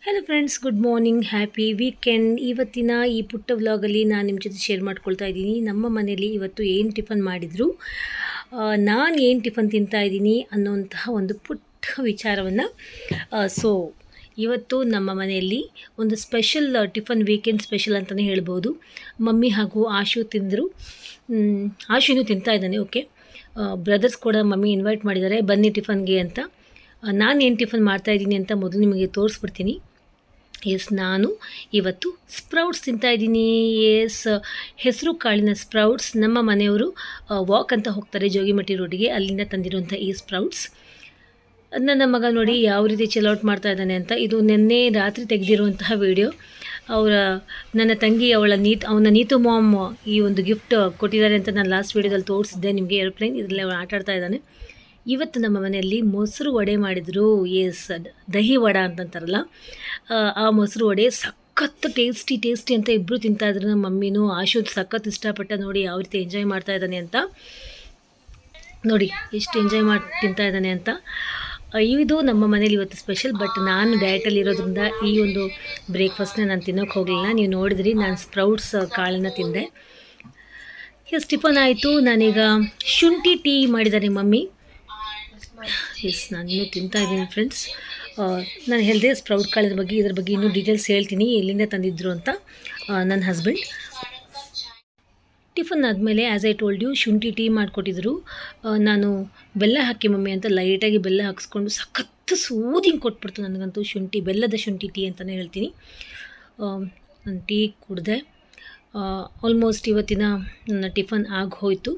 Hello friends, good morning, happy weekend. ಇವತ್ತಿನ ಈ ಪುಟ್ಟ ವ್ಲಾಗಲ್ಲಿ ನಾನು ನಿಮ್ಮ ಜೊತೆ ಶೇರ್ ಮಾಡ್ಕೊಳ್ತಾ ಇದ್ದೀನಿ. ನಮ್ಮ ಮನೇಲಿ ಇವತ್ತು ಏನು ಟಿಫನ್ ಮಾಡಿದರು, ನಾನು ಏನು ಟಿಫನ್ ತಿಂತಾ ಇದ್ದೀನಿ ಅನ್ನೋಂತಹ ಒಂದು ಪುಟ್ಟ ವಿಚಾರವನ್ನು. ಸೊ ಇವತ್ತು ನಮ್ಮ ಮನೆಯಲ್ಲಿ ಒಂದು ಸ್ಪೆಷಲ್ ಟಿಫನ್, ವೀಕೆಂಡ್ ಸ್ಪೆಷಲ್ ಅಂತಲೇ ಹೇಳ್ಬೋದು. ಮಮ್ಮಿ ಹಾಗೂ ಆಶು ತಿಂದರು. ಆಶುನೂ ತಿಂತಾ ಇದ್ದಾನೆ. ಓಕೆ, ಬ್ರದರ್ಸ್ ಕೂಡ ಮಮ್ಮಿ ಇನ್ವೈಟ್ ಮಾಡಿದ್ದಾರೆ, ಬನ್ನಿ ಟಿಫನ್ಗೆ ಅಂತ. ನಾನು ಏನು ಟಿಫನ್ ಮಾಡ್ತಾಯಿದ್ದೀನಿ ಅಂತ ಮೊದಲು ನಿಮಗೆ ತೋರಿಸ್ಬಿಡ್ತೀನಿ. ನಾನು ಇವತ್ತು ಸ್ಪ್ರೌಟ್ಸ್ ತಿಂತಾಯಿದ್ದೀನಿ. ಹೆಸರು ಕಾಳಿನ ಸ್ಪ್ರೌಟ್ಸ್. ನಮ್ಮ ಮನೆಯವರು ವಾಕ್ ಅಂತ ಹೋಗ್ತಾರೆ ಜೋಗಿಮಟ್ಟಿ ರೋಡಿಗೆ, ಅಲ್ಲಿಂದ ತಂದಿರುವಂಥ ಈ ಸ್ಪ್ರೌಟ್ಸ್. ನನ್ನ ಮಗ ನೋಡಿ ಯಾವ ರೀತಿ ಚೆಲ್ಔಟ್ ಮಾಡ್ತಾ ಇದ್ದಾನೆ ಅಂತ. ಇದು ನಿನ್ನೆ ರಾತ್ರಿ ತೆಗೆದಿರುವಂತಹ ವಿಡಿಯೋ. ನನ್ನ ತಂಗಿ ಅವನ ನೀತು ಮಾಮ್ ಈ ಒಂದು ಗಿಫ್ಟ್ ಕೊಟ್ಟಿದ್ದಾರೆ ಅಂತ ನಾನು ಲಾಸ್ಟ್ ವೀಡಿಯೋದಲ್ಲಿ ತೋರಿಸಿದ್ದೆ ನಿಮಗೆ. ಏರೋಪ್ಲೇನ್ ಇದರಲ್ಲಿ ಅವನು ಆಟಾಡ್ತಾ ಇದ್ದಾನೆ. ಇವತ್ತು ನಮ್ಮ ಮನೆಯಲ್ಲಿ ಮೊಸರು ವಡೆ ಮಾಡಿದರು. ದಹಿ ವಡ ಅಂತಂತಾರಲ್ಲ, ಆ ಮೊಸರು ವಡೆ ಸಖತ್ತು ಟೇಸ್ಟಿ ಅಂತ ಇಬ್ಬರು ತಿಂತಾಯಿದ್ರು. ನಮ್ಮ ಮಮ್ಮಿನೂ ಆಶು ಸಖತ್ತು ಇಷ್ಟಪಟ್ಟ. ನೋಡಿ ಯಾವ ರೀತಿ ಎಂಜಾಯ್ ಮಾಡ್ತಾ ಇದ್ದಾನೆ ಅಂತ. ನೋಡಿ ಎಷ್ಟು ಎಂಜಾಯ್ ಮಾಡಿ ತಿಂತಾ ಇದ್ದಾನೆ ಅಂತ. ಇದು ನಮ್ಮ ಮನೇಲಿ ಇವತ್ತು ಸ್ಪೆಷಲ್. ಬಟ್ ನಾನು ಡಯಟಲ್ಲಿ ಇರೋದ್ರಿಂದ ಈ ಒಂದು ಬ್ರೇಕ್ಫಾಸ್ಟ್ನ ನಾನು ತಿನ್ನೋಕ್ಕೆ ಹೋಗಲಿಲ್ಲ. ನೀವು ನೋಡಿದ್ರಿ, ನಾನು ಸ್ಪ್ರೌಟ್ಸ್ ಕಾಳನ್ನು ತಿಂದೆ. ಟಿಫನ್ ಆಯಿತು. ನಾನೀಗ ಶುಂಠಿ ಟೀ ಮಾಡಿದ್ದಾರೆ ಮಮ್ಮಿ. ನಾನು ಇನ್ನೂ ತಿಂತಾ ಇದ್ದೀನಿ ಫ್ರೆಂಡ್ಸ್. ನಾನು ಹೇಳಿದೆ ಸ್ಪ್ರೌಟ್ ಕಾಳಿನ ಬಗ್ಗೆ, ಇದ್ರ ಬಗ್ಗೆ ಇನ್ನೂ ಡೀಟೇಲ್ಸ್ ಹೇಳ್ತೀನಿ, ಎಲ್ಲಿಂದ ತಂದಿದ್ರು ಅಂತ ನನ್ನ ಹಸ್ಬೆಂಡ್. ಟಿಫನ್ ಆದಮೇಲೆ ಆ್ಯಸ್ ಐ ಟೋಲ್ಡ್ ಯು, ಶುಂಠಿ ಟೀ ಮಾಡಿಕೊಟ್ಟಿದ್ರು. ನಾನು ಬೆಲ್ಲ ಹಾಕಿ ಮಮ್ಮಿ ಅಂತ ಲೈಟಾಗಿ ಬೆಲ್ಲ ಹಾಕಿಸ್ಕೊಂಡು ಸಖತ್ತು ಸೂದಿಂಗ್ ಕೊಟ್ಬಿಡ್ತು ನನಗಂತೂ. ಬೆಲ್ಲದ ಶುಂಠಿ ಟೀ ಅಂತಲೇ ಹೇಳ್ತೀನಿ. ನಾನು ಟೀ ಕುಡಿದೆ. ಆಲ್ಮೋಸ್ಟ್ ಇವತ್ತಿನ ನನ್ನ ಟಿಫನ್ ಆಗೋಯ್ತು.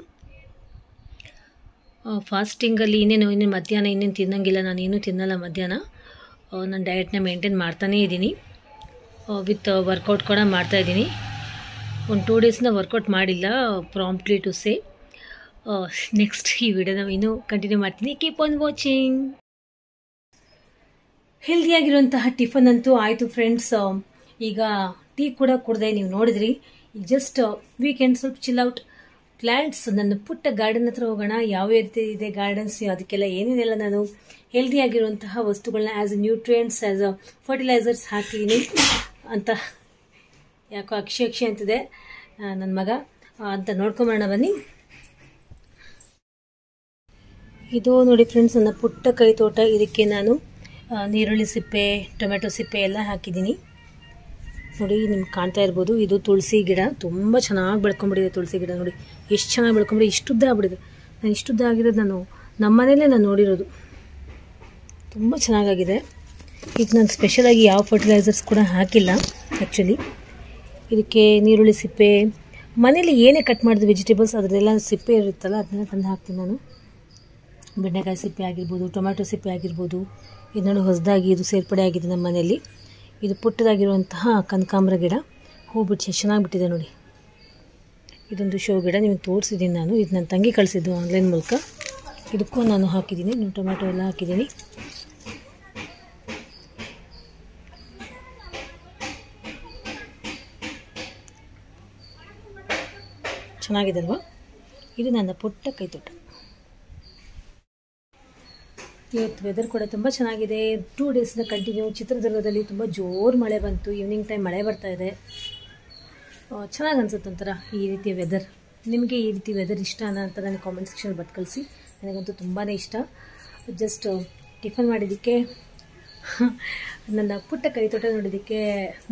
ಫಾಸ್ಟಿಂಗಲ್ಲಿ ಇನ್ನೇನು ಮಧ್ಯಾಹ್ನ ಇನ್ನೇನು ತಿನ್ನೋಂಗಿಲ್ಲ, ನಾನೇನು ತಿನ್ನಲ್ಲ ಮಧ್ಯಾಹ್ನ. ನಾನು ಡಯಟ್ನ ಮೇಂಟೈನ್ ಮಾಡ್ತಾನೇ ಇದ್ದೀನಿ. ವಿತ್ ವರ್ಕೌಟ್ ಕೂಡ ಮಾಡ್ತಾಯಿದ್ದೀನಿ. ಒಂದು 2 ಡೇಸ್ನ ವರ್ಕೌಟ್ ಮಾಡಿಲ್ಲ, ಪ್ರಾಂಪ್ಟ್ಲಿ ಟು ಸೇ. ನೆಕ್ಸ್ಟ್ ಈ ವಿಡಿಯೋನ ಇನ್ನೂ ಕಂಟಿನ್ಯೂ ಮಾಡ್ತೀನಿ. Keep on watching. ಹೆಲ್ದಿಯಾಗಿರುವಂತಹ ಟಿಫನ್ ಅಂತೂ ಆಯಿತು ಫ್ರೆಂಡ್ಸ್. ಈಗ ಟೀ ಕೂಡ ಕುಡಿದೆ, ನೀವು ನೋಡಿದ್ರಿ. ಈಗ ಜಸ್ಟ್ ವೀಕೆಂಡ್ ಸ್ವಲ್ಪ ಚಿಲ್ ಔಟ್. ಪ್ಲ್ಯಾಂಟ್ಸ್, ನನ್ನ ಪುಟ್ಟ ಗಾರ್ಡನ್ ಹತ್ರ ಹೋಗೋಣ. ಯಾವ ರೀತಿ ಇದೆ ಗಾರ್ಡನ್ಸ್, ಅದಕ್ಕೆಲ್ಲ ಏನೇನೆಲ್ಲ ನಾನು ಹೆಲ್ದಿಯಾಗಿರುವಂತಹ ವಸ್ತುಗಳನ್ನ as a nutrients, as a fertilisers ಹಾಕಿದ್ದೀನಿ ಅಂತ. ಯಾಕೋ ಅಕ್ಷಿ ಅಂತಿದೆ ನನ್ನ ಮಗ ಅಂತ. ನೋಡ್ಕೊಂಬರೋಣ ಬನ್ನಿ. ಇದು ನೋಡಿ ಫ್ರೆಂಡ್ಸ್, ನನ್ನ ಪುಟ್ಟ ಕೈ ತೋಟ. ಇದಕ್ಕೆ ನಾನು ನೀರುಳ್ಳಿ ಸಿಪ್ಪೆ, ಟೊಮೆಟೊ ಸಿಪ್ಪೆ ಎಲ್ಲ ಹಾಕಿದ್ದೀನಿ. ನೋಡಿ, ನಿಮ್ಗೆ ಕಾಣ್ತಾ ಇರ್ಬೋದು. ಇದು ತುಳಸಿ ಗಿಡ, ತುಂಬ ಚೆನ್ನಾಗಿ ಬೆಳ್ಕೊಂಬಿಟ್ಟಿದೆ ತುಳಸಿ ಗಿಡ. ನೋಡಿ ಎಷ್ಟು ಚೆನ್ನಾಗಿ ಬೆಳ್ಕೊಂಬಿಟ್ಟಿದೆ, ಇಷ್ಟುದ್ದ ಆಗ್ಬಿಟ್ಟಿದೆ. ನಾನು ಇಷ್ಟುದ್ದ ಆಗಿರೋದು ನಾನು ನಮ್ಮ ಮನೇಲೇ ನಾನು ನೋಡಿರೋದು. ತುಂಬ ಚೆನ್ನಾಗಾಗಿದೆ. ಈಗ ನಾನು ಸ್ಪೆಷಲಾಗಿ ಯಾವ ಫರ್ಟಿಲೈಸರ್ಸ್ ಕೂಡ ಹಾಕಿಲ್ಲ ಆ್ಯಕ್ಚುಲಿ. ಇದಕ್ಕೆ ನೀರುಳ್ಳಿ ಸಿಪ್ಪೆ, ಮನೇಲಿ ಏನೇ ಕಟ್ ಮಾಡಿದ ವೆಜಿಟೇಬಲ್ಸ್ ಅದನ್ನೆಲ್ಲ ಸಿಪ್ಪೆ ಇರುತ್ತಲ್ಲ ಅದನ್ನೆಲ್ಲ ತಂದು ಹಾಕ್ತೀನಿ ನಾನು. ಬೆಂಡೆಕಾಯಿ ಸಿಪ್ಪೆ ಆಗಿರ್ಬೋದು, ಟೊಮ್ಯಾಟೊ ಸಿಪ್ಪೆ ಆಗಿರ್ಬೋದು. ಇದು ನೋಡಿ ಹೊಸದಾಗಿ ಇದು ಸೇರ್ಪಡೆ ಆಗಿದೆ ನಮ್ಮ ಮನೆಯಲ್ಲಿ. ಇದು ಪುಟ್ಟದಾಗಿರುವಂತಹ ಕನಕಾಂಬರ ಗಿಡ, ಹೂ ಬಿಟ್ಟು ಚೆನ್ನಾಗಿಬಿಟ್ಟಿದೆ ನೋಡಿ. ಇದೊಂದು ಶೋ ಗಿಡ ನಿಮಗೆ ತೋರಿಸಿದ್ದೀನಿ ನಾನು. ಇದು ನನ್ನ ತಂಗಿ ಕಳಿಸಿದ್ದು ಆನ್ಲೈನ್ ಮೂಲಕ. ಇದಕ್ಕೂ ನಾನು ಹಾಕಿದ್ದೀನಿ, ಟೊಮ್ಯಾಟೊ ಎಲ್ಲ ಹಾಕಿದ್ದೀನಿ. ಚೆನ್ನಾಗಿದೆ ಅಲ್ವಾ? ಇದು ನನ್ನ ಪುಟ್ಟ ಕೈತೋಟ. ಇವತ್ತು ವೆದರ್ ಕೂಡ ತುಂಬ ಚೆನ್ನಾಗಿದೆ. 2 ಡೇಸ್ನ ಕಂಟಿನ್ಯೂ. ಚಿತ್ರದುರ್ಗದಲ್ಲಿ ತುಂಬ ಜೋರು ಮಳೆ ಬಂತು. ಈವ್ನಿಂಗ್ ಟೈಮ್ ಮಳೆ ಬರ್ತಾ ಇದೆ. ಚೆನ್ನಾಗಿ ಅನ್ಸುತ್ತೆ ಒಂಥರ ಈ ರೀತಿಯ ವೆದರ್. ನಿಮಗೆ ಈ ರೀತಿ ವೆದರ್ ಇಷ್ಟನಾ ಅಂತ ನನಗೆ ಕಾಮೆಂಟ್ ಸೆಕ್ಷನ್ ಬಟ್ ಕಳಿಸಿ. ನನಗಂತೂ ತುಂಬಾ ಇಷ್ಟ. ಜಸ್ಟ್ ಟಿಫನ್ ಮಾಡಿದ್ದಕ್ಕೆ, ನನ್ನ ಪುಟ್ಟ ಕೈತೋಟ ನೋಡಿದ್ದಕ್ಕೆ,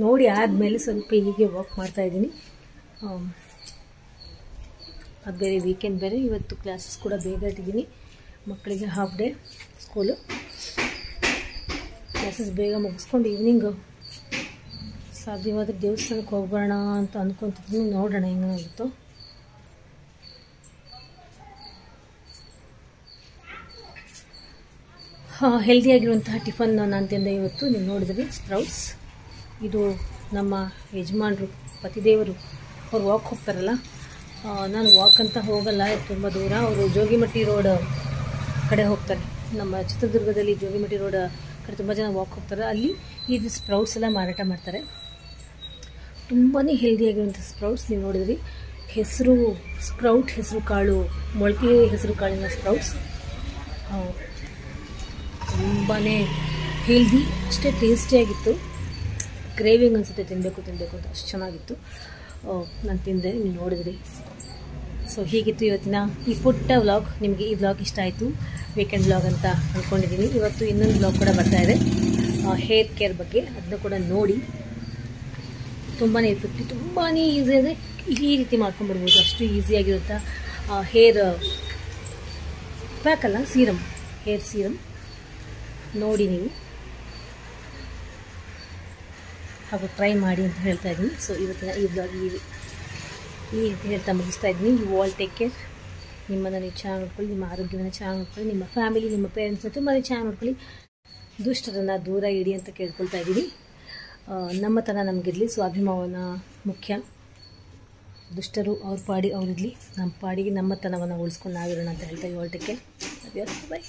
ನೋಡಿ ಆದಮೇಲೆ ಸ್ವಲ್ಪ ಹೀಗೆ ವಾಕ್ ಮಾಡ್ತಾಯಿದ್ದೀನಿ. ಅದು ಬೇರೆ ವೀಕೆಂಡ್ ಬೇರೆ. ಇವತ್ತು ಕ್ಲಾಸಸ್ ಕೂಡ ಬೇಗ ಇಟ್ಟಿದ್ದೀನಿ. ಮಕ್ಕಳಿಗೆ ಹಾಫ್ ಡೇ ಸ್ಕೂಲು. ಕ್ಲಾಸಸ್ ಬೇಗ ಮುಗಿಸ್ಕೊಂಡು ಈವ್ನಿಂಗು ಸಾಧ್ಯವಾದರೆ ದೇವಸ್ಥಾನಕ್ಕೆ ಹೋಗೋಣ ಅಂತ ಅಂದ್ಕೊತಿದ್ದೀನಿ. ನೋಡೋಣ ಹೆಂಗಾಗುತ್ತೋ. ಹೆಲ್ದಿಯಾಗಿರುವಂತಹ ಟಿಫನ್ ನಾನು ತಿಂದೆ ಇವತ್ತು. ನೀವು ನೋಡಿದ್ರಿ ಸ್ಪ್ರೌಟ್ಸ್. ಇದು ನಮ್ಮ ಯಜಮಾನರು, ಪತಿದೇವರು, ಅವ್ರು ವಾಕ್ ಹೋಗ್ತಾರಲ್ಲ. ನಾನು ವಾಕ್ ಅಂತ ಹೋಗಲ್ಲ, ತುಂಬ ದೂರ. ಅವರು ಜೋಗಿಮಟ್ಟಿ ರೋಡ್ ಕಡೆ ಹೋಗ್ತಾರೆ. ನಮ್ಮ ಚಿತ್ರದುರ್ಗದಲ್ಲಿ ಜೋಗಿಮಟ್ಟಿ ರೋಡ್ ಕಡೆ ತುಂಬ ಜನ ವಾಕ್ ಹೋಗ್ತಾರೆ. ಅಲ್ಲಿ ಇದು ಸ್ಪ್ರೌಟ್ಸ್ ಎಲ್ಲ ಮಾರಾಟ ಮಾಡ್ತಾರೆ. ತುಂಬಾ ಹೆಲ್ದಿಯಾಗಿರುವಂಥ ಸ್ಪ್ರೌಟ್ಸ್. ನೀವು ನೋಡಿದ್ರಿ, ಹೆಸರು ಕಾಳು, ಮೊಳಕೆ ಹೆಸರು ಕಾಳಿನ ಸ್ಪ್ರೌಟ್ಸ್. ತುಂಬಾ ಹೆಲ್ದಿ, ಅಷ್ಟೇ ಟೇಸ್ಟಿಯಾಗಿತ್ತು. ಕ್ರೇವಿಂಗ್ ಅನಿಸುತ್ತೆ ತಿನ್ನಬೇಕು ಅಂತ ಅಷ್ಟು ಚೆನ್ನಾಗಿತ್ತು. ನಾನು ತಿಂದೆ, ನೀವು ನೋಡಿದ್ರಿ. ಸೊ ಹೀಗಿತ್ತು ಇವತ್ತಿನ ಈ ಪುಟ್ಟ ವ್ಲಾಗ್. ನಿಮಗೆ ಈ ವ್ಲಾಗ್ ಇಷ್ಟ ಆಯಿತು, ವೀಕೆಂಡ್ ವ್ಲಾಗ್ ಅಂತ ಅಂದ್ಕೊಂಡಿದ್ದೀನಿ. ಇವತ್ತು ಇನ್ನೊಂದು ವ್ಲಾಗ್ ಕೂಡ ಬರ್ತಾಯಿದೆ ಹೇರ್ ಕೇರ್ ಬಗ್ಗೆ, ಅದನ್ನು ಕೂಡ ನೋಡಿ. ತುಂಬಾ ಇರ್ತಿತ್ತು, ತುಂಬಾ ಈಸಿ ಅಂದರೆ ಈ ರೀತಿ ಮಾಡ್ಕೊಂಡ್ಬಿಡ್ಬೋದು, ಅಷ್ಟು ಈಸಿಯಾಗಿರುತ್ತ ಹೇರ್ ಪ್ಯಾಕ್ ಅಲ್ಲ, ಸೀರಮ್, ಹೇರ್ ಸೀರಮ್ ನೋಡಿ ನೀವು ಹಾಗೂ ಟ್ರೈ ಮಾಡಿ ಅಂತ ಹೇಳ್ತಾ ಇದ್ದೀನಿ. ಸೊ ಇವತ್ತಿನ ಈ ವ್ಲಾಗ್ ಈ ರೀತಿ ಹೇಳ್ತಾ ಮುಗಿಸ್ತಾ ಇದ್ದೀನಿ. You all take care. ನಿಮ್ಮನ್ನು ನೀವು ಚೆನ್ನಾಗಿ ನೋಡ್ಕೊಳ್ಳಿ, ನಿಮ್ಮ ಆರೋಗ್ಯವನ್ನು ಚೆನ್ನಾಗಿ ನೋಡ್ಕೊಳ್ಳಿ, ನಿಮ್ಮ ಫ್ಯಾಮಿಲಿ, ನಿಮ್ಮ ಪೇರೆಂಟ್ಸ್ನ ತುಂಬಾ ಚೆನ್ನಾಗಿ ನೋಡ್ಕೊಳ್ಳಿ, ದುಷ್ಟರನ್ನು ದೂರ ಇಡಿ ಅಂತ ಕೇಳ್ಕೊಳ್ತಾ ಇದ್ದೀನಿ. ನಮ್ಮತನ ನಮಗಿರಲಿ, ಸ್ವಾಭಿಮಾನ ಮುಖ್ಯ. ದುಷ್ಟರು ಅವ್ರ ಪಾಡಿ ಅವರಿರಲಿ, ನಮ್ಮ ಪಾಡಿಗೆ ನಮ್ಮತನವನ್ನು ಉಳಿಸ್ಕೊಂಡು ನಾವಿರೋಣ ಅಂತ ಹೇಳ್ತಾ you all take care. Bye.